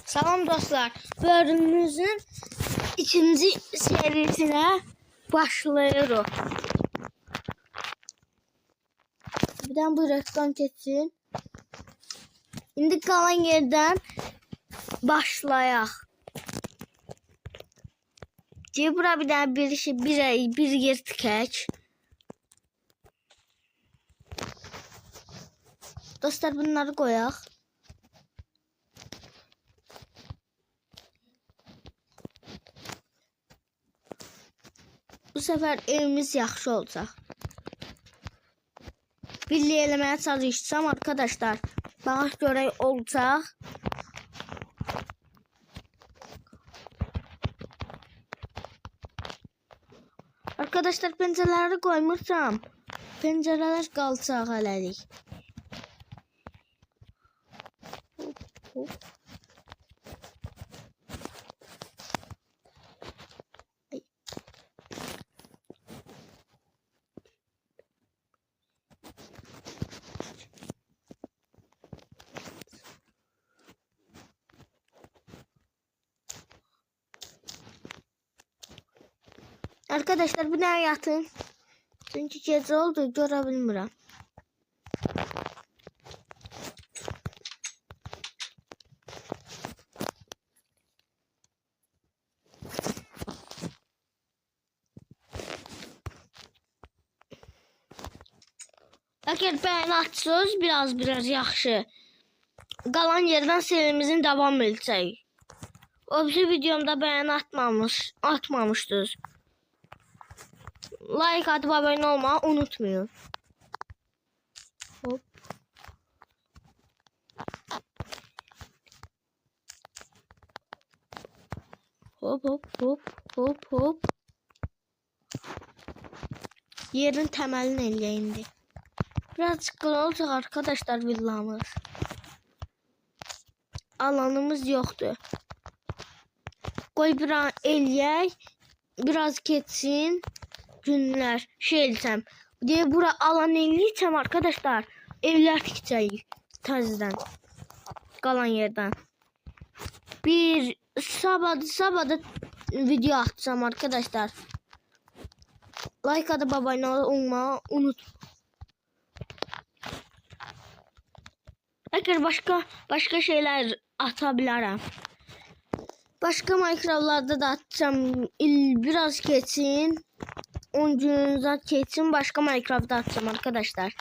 Salam dostlar. Bölümümüzün ikinci serisine başlıyoruz. Birden bu reklam geçsin. İndi kalan yerden başlayaq. Bura bir tane bir yer tikək. Dostlar bunları koyaq. Bu sefer evimiz yaxşı olacaq. Birliği eləməyə çalışsam arkadaşlar. Bana göre olacaq. Arkadaşlar pencereleri koymuşam. Pencereler qalacaq hələlik. Arkadaşlar bu ne yatın? Çünkü gece oldu görebilmirəm. Əgər bəyəni açsınız biraz yaxşı. Qalan yerdən serimizin davam edəcək. O videomda bəyəni atmamışdınız. Like atıp abone olmayı unutmayın. Hop. Hop hop hop hop hop. Yerin temelini eləyindi. Birazcık olacaq arkadaşlar villamız. Alanımız yoktu. Koy bir an eləyək. Biraz geçsin. Günler şey etsem diye bura alan eləyəcəm arkadaşlar. Evler tikəcəyik təzədən. Qalan yerden. Bir sabahda video atacağım arkadaşlar. Like atıp abone olmayı unutmayın. Eğer başka şeyler atabilirim. Başka Minecraft'larda da atacağım. Biraz geçsin. 10 gün geçsin başka Minecraft'da atacağım arkadaşlar.